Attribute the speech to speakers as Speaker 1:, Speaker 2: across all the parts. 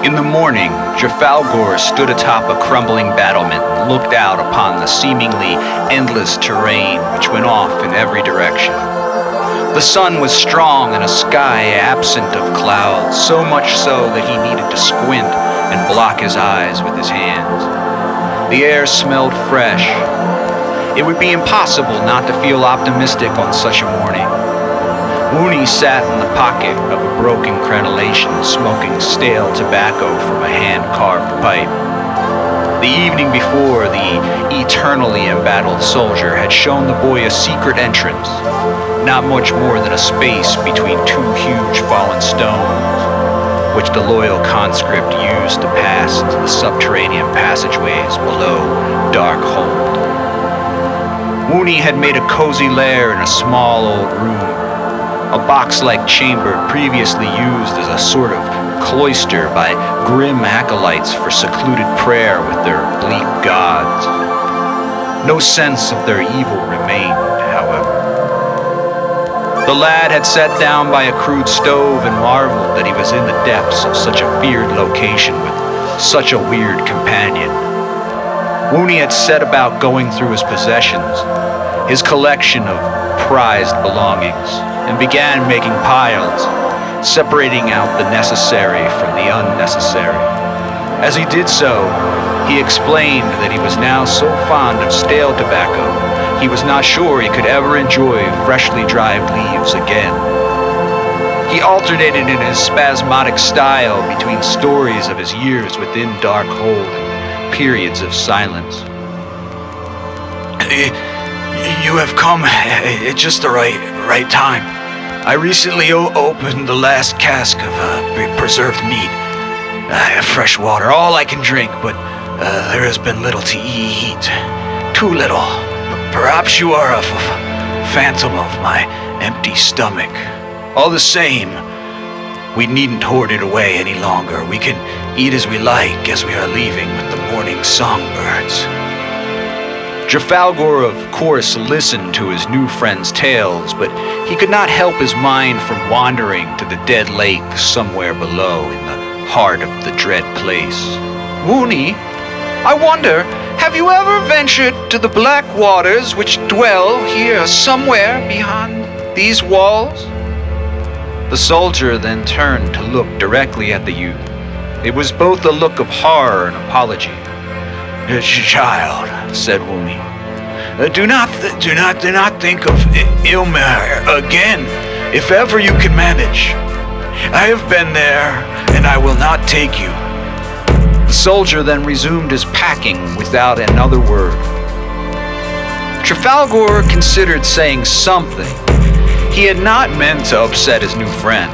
Speaker 1: In the morning, Druhfalgor stood atop a crumbling battlement and looked out upon the seemingly endless terrain which went off in every direction. The sun was strong in a sky absent of clouds, so much so that he needed to squint and block his eyes with his hands. The air smelled fresh. It would be impossible not to feel optimistic on such a morning. Woony sat in the pocket of a broken crenellation, smoking stale tobacco from a hand-carved pipe. The evening before, the eternally embattled soldier had shown the boy a secret entrance, not much more than a space between two huge fallen stones, which the loyal conscript used to pass into the subterranean passageways below Darkhold. Woony had made a cozy lair in a small old room, a box-like chamber previously used as a sort of cloister by grim acolytes for secluded prayer with their bleak gods. No sense of their evil remained, however. The lad had sat down by a crude stove and marveled that he was in the depths of such a feared location with such a weird companion. Woony had set about going through his possessions, his collection of prized belongings, and began making piles, separating out the necessary from the unnecessary. As he did so, he explained that he was now so fond of stale tobacco, he was not sure he could ever enjoy freshly dried leaves again. He alternated in his spasmodic style between stories of his years within Darkhold and periods of silence. You have come at just the right time. I recently opened the last cask of preserved meat. I have fresh water, all I can drink, but there has been little to eat. Too little. Perhaps you are a phantom of my empty stomach. All the same, we needn't hoard it away any longer. We can eat as we like as we are leaving with the morning songbirds. Druhfalgor, of course, listened to his new friend's tales, but he could not help his mind from wandering to the dead lake somewhere below in the heart of the dread place. Woony, I wonder, have you ever ventured to the black waters which dwell here somewhere behind these walls? The soldier then turned to look directly at the youth. It was both a look of horror and apology. Child, said Woony, do not think of Ilmer again, if ever you can manage. I have been there, and I will not take you. The soldier then resumed his packing without another word. Druhfalgor considered saying something. He had not meant to upset his new friend,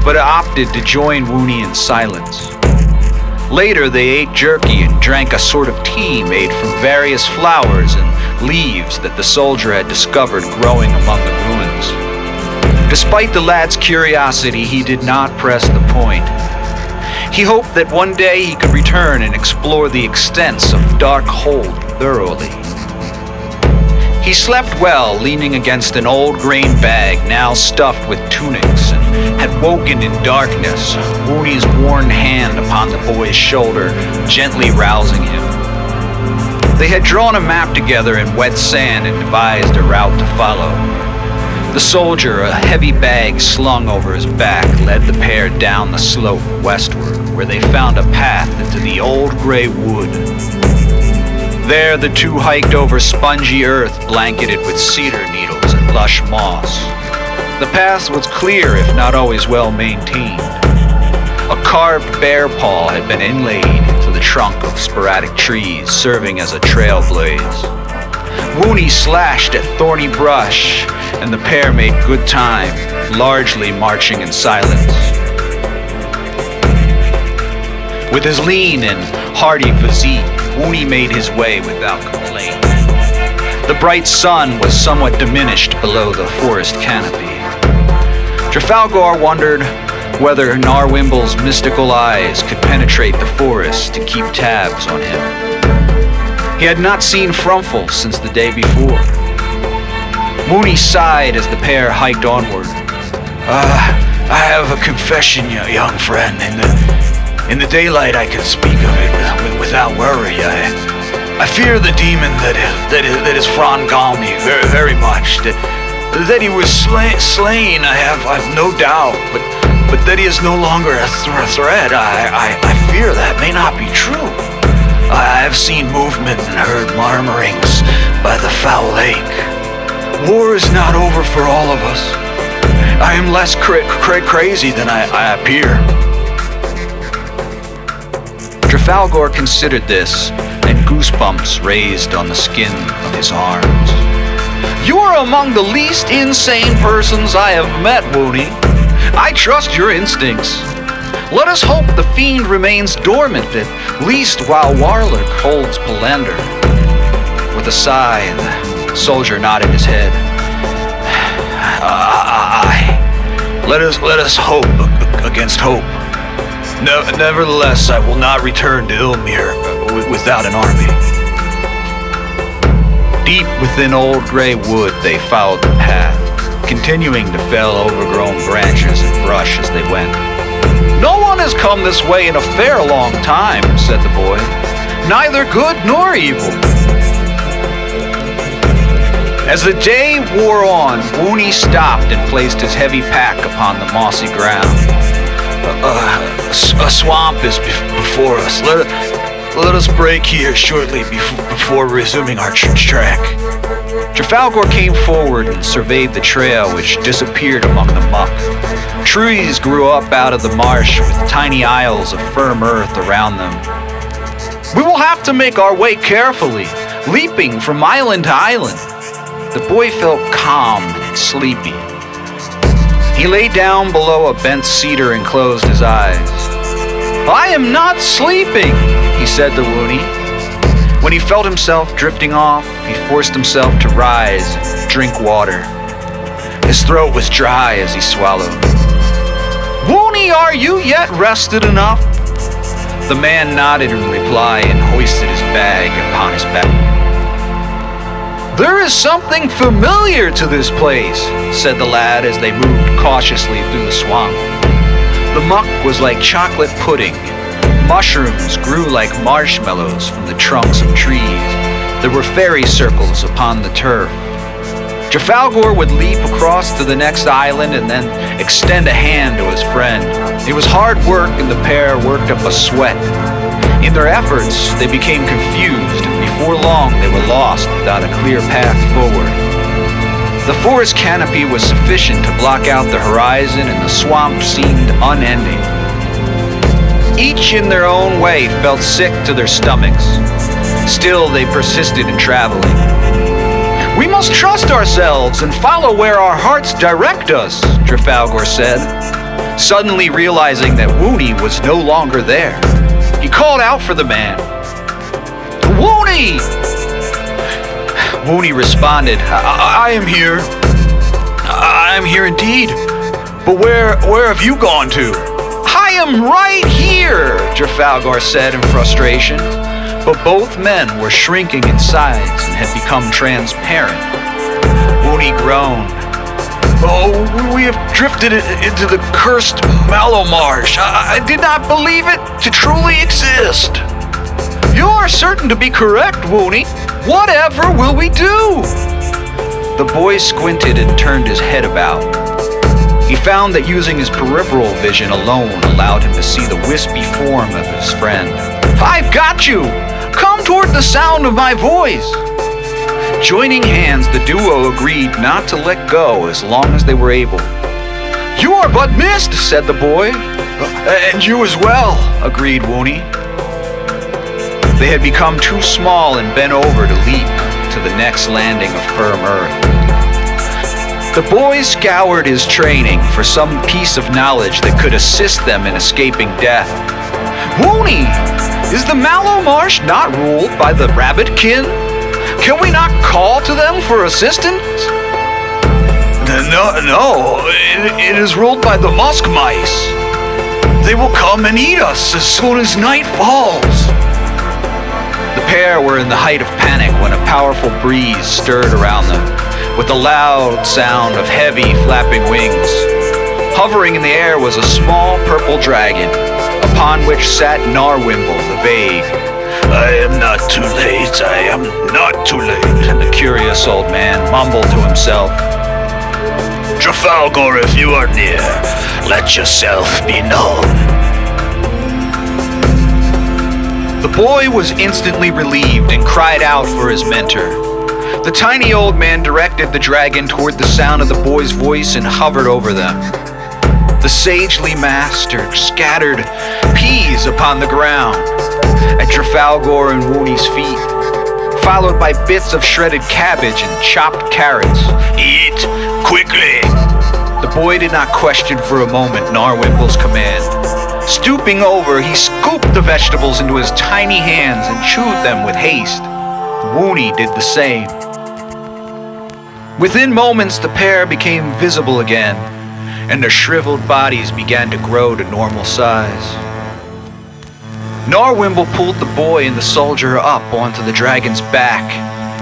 Speaker 1: but opted to join Woony in silence. Later, they ate jerky and drank a sort of tea made from various flowers and leaves that the soldier had discovered growing among the ruins. Despite the lad's curiosity, he did not press the point. He hoped that one day he could return and explore the extents of Darkhold thoroughly. He slept well, leaning against an old grain bag now stuffed with tunics, and had woken in darkness, Woony's worn hand upon the boy's shoulder, gently rousing him. They had drawn a map together in wet sand and devised a route to follow. The soldier, a heavy bag slung over his back, led the pair down the slope westward, where they found a path into the old gray wood. There the two hiked over spongy earth blanketed with cedar needles and lush moss. The path was clear if not always well maintained. A carved bear paw had been inlaid into the trunk of sporadic trees, serving as a trail blaze. Woony slashed at thorny brush, and the pair made good time, largely marching in silence. With his lean and hearty physique, Woony made his way without complaint. The bright sun was somewhat diminished below the forest canopy. Druhfalgor wondered whether Gnarwimble's mystical eyes could penetrate the forest to keep tabs on him. He had not seen Frumful since the day before. Woony sighed as the pair hiked onward. I have a confession, young friend. In the daylight I can speak of it without worry. I fear the demon that has frongone me very, very much. That he was slain, I have no doubt, but that he is no longer a threat, I fear that may not be true. I have seen movement and heard murmurings by the foul lake. War is not over for all of us. I am less crazy than I appear. Druhfalgor considered this, and goosebumps raised on the skin of his arms. You are among the least insane persons I have met, Woony. I trust your instincts. Let us hope the fiend remains dormant, at least while Warlyrk holds Pyllandar. With a sigh, the soldier nodded his head. Let us hope against hope. Nevertheless, I will not return to Ilmir without an army. Deep within old gray wood, they followed the path, continuing to fell overgrown branches and brush as they went. No one has come this way in a fair long time, said the boy. Neither good nor evil. As the day wore on, Woony stopped and placed his heavy pack upon the mossy ground. A swamp is before us. Let us break here shortly before resuming our trek. Druhfalgor came forward and surveyed the trail, which disappeared among the muck. Trees grew up out of the marsh with tiny isles of firm earth around them. We will have to make our way carefully, leaping from island to island. The boy felt calm and sleepy. He lay down below a bent cedar and closed his eyes. I am not sleeping, he said to Woony. When he felt himself drifting off, he forced himself to rise and drink water. His throat was dry as he swallowed. Woony, are you yet rested enough? The man nodded in reply and hoisted his bag upon his back. There is something familiar to this place, said the lad as they moved cautiously through the swamp. The muck was like chocolate pudding. Mushrooms grew like marshmallows from the trunks of trees. There were fairy circles upon the turf. Druhfalgor would leap across to the next island and then extend a hand to his friend. It was hard work, and the pair worked up a sweat. In their efforts, they became confused, and before long they were lost without a clear path forward. The forest canopy was sufficient to block out the horizon, and the swamp seemed unending. Each in their own way felt sick to their stomachs. Still, they persisted in traveling. We must trust ourselves and follow where our hearts direct us, Druhfalgor said, suddenly realizing that Woony was no longer there. He called out for the man. Woony! Woony responded, I am here. I am here indeed. But where have you gone to? I am right here, Druhfalgor said in frustration. But both men were shrinking in size and had become transparent. Woony groaned. Oh, we have drifted into the cursed Mallowmarsh. I did not believe it to truly exist. You are certain to be correct, Woony. Whatever will we do? The boy squinted and turned his head about. He found that using his peripheral vision alone allowed him to see the wispy form of his friend. I've got you! Come toward the sound of my voice! Joining hands, the duo agreed not to let go as long as they were able. You are but mist, said the boy. And you as well, agreed Woony. They had become too small and bent over to leap to the next landing of firm earth. The boy scoured his training for some piece of knowledge that could assist them in escaping death. Woony, is the Mallowmarsh not ruled by the rabbit-kin? Can we not call to them for assistance? No, it is ruled by the musk mice. They will come and eat us as soon as night falls. The pair were in the height of panic when a powerful breeze stirred around them, with the loud sound of heavy flapping wings. Hovering in the air was a small purple dragon, upon which sat Gnarwimble the Vague. I am not too late, I am not too late, the curious old man mumbled to himself. Druhfalgor, if you are near, let yourself be known. The boy was instantly relieved and cried out for his mentor. The tiny old man directed the dragon toward the sound of the boy's voice and hovered over them. The sagely master scattered peas upon the ground at Druhfalgor and Woony's feet, followed by bits of shredded cabbage and chopped carrots. Eat quickly! The boy did not question for a moment Gnarwimble's command. Stooping over, he scooped the vegetables into his tiny hands and chewed them with haste. Woony did the same. Within moments, the pair became visible again, and their shriveled bodies began to grow to normal size. Gnarwimble pulled the boy and the soldier up onto the dragon's back,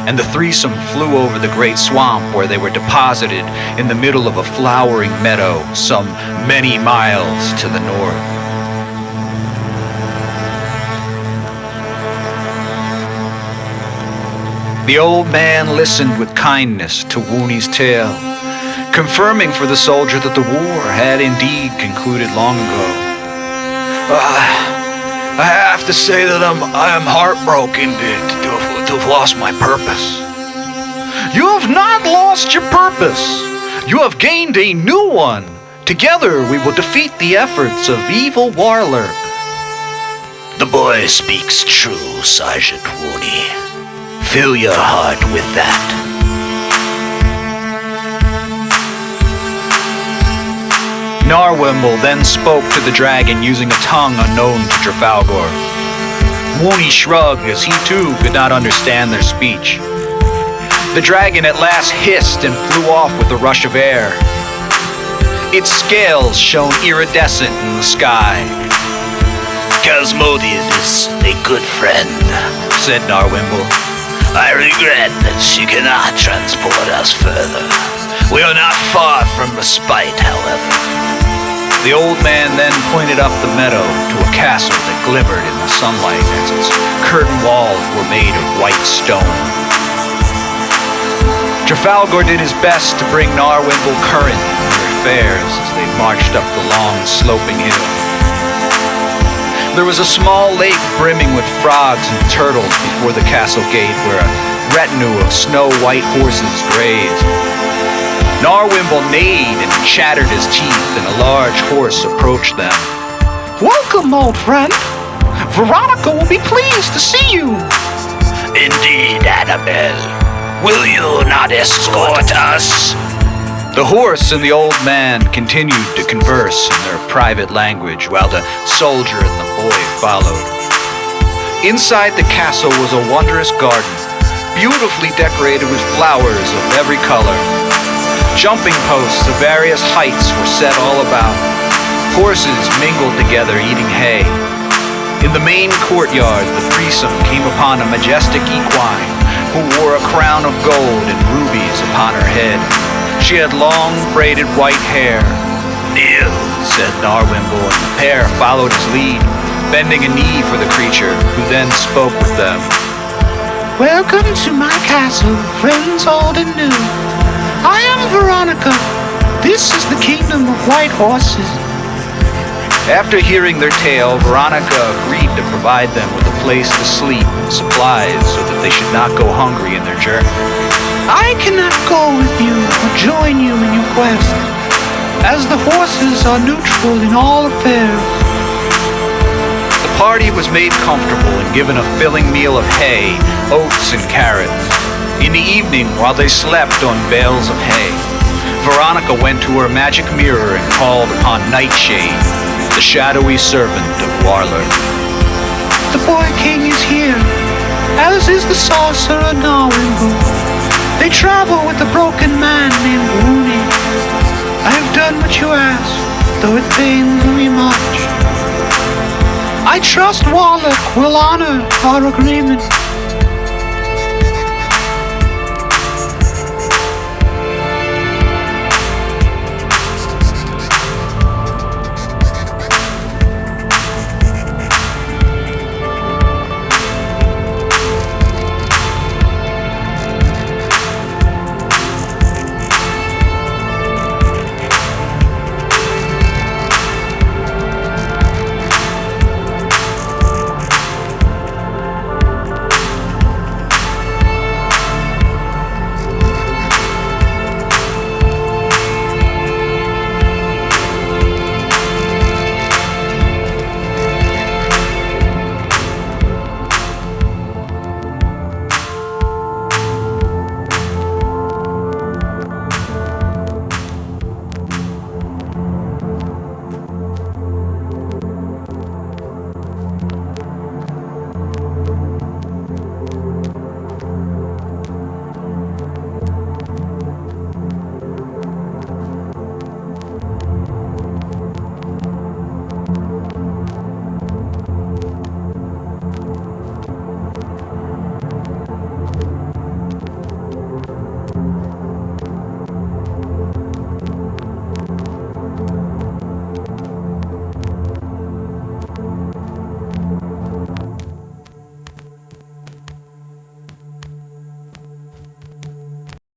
Speaker 1: and the threesome flew over the great swamp where they were deposited in the middle of a flowering meadow some many miles to the north. The old man listened with kindness to Woony's tale, confirming for the soldier that the war had indeed concluded long ago. I have to say that I am heartbroken to have lost my purpose. You have not lost your purpose. You have gained a new one. Together we will defeat the efforts of evil Warlyrk. The boy speaks true, Sergeant Woony. Fill your heart with that. Gnarwimble then spoke to the dragon using a tongue unknown to Druhfalgor. Woony shrugged as he too could not understand their speech. The dragon at last hissed and flew off with a rush of air. Its scales shone iridescent in the sky. Casmodian is a good friend, said Gnarwimble. I regret that she cannot transport us further. We are not far from respite, however. The old man then pointed up the meadow to a castle that glimmered in the sunlight as its curtain walls were made of white stone. Druhfalgor did his best to bring Gnarwimble current in their affairs as they marched up the long, sloping hill. There was a small lake brimming with frogs and turtles before the castle gate where a retinue of snow-white horses grazed. Gnarwimble neighed and chattered his teeth, and a large horse approached them. Welcome, old friend. Veronica will be pleased to see you. Indeed, Annabelle. Will you not escort us? The horse and the old man continued to converse in their private language while the soldier and the boy followed. Inside the castle was a wondrous garden, beautifully decorated with flowers of every color. Jumping posts of various heights were set all about. Horses mingled together eating hay. In the main courtyard, the threesome came upon a majestic equine who wore a crown of gold and rubies upon her head. She had long, braided white hair. Kneel, said Gnarwimble, and the pair followed his lead, bending a knee for the creature, who then spoke with them. Welcome to my castle, friends old and new. I am Veronica. This is the kingdom of white horses. After hearing their tale, Veronica agreed to provide them with a place to sleep and supplies so that they should not go hungry in their journey. I cannot go with you or join you in your quest, as the horses are neutral in all affairs. The party was made comfortable and given a filling meal of hay, oats, and carrots. In the evening, while they slept on bales of hay, Veronica went to her magic mirror and called upon Nightshade, the shadowy servant of Warlyrk.
Speaker 2: The boy king is here, as is the sorcerer Gnarwimble. They travel with a broken man named Woony. I have done what you asked, though it pains me much. I trust Warlyrk will honor our agreement.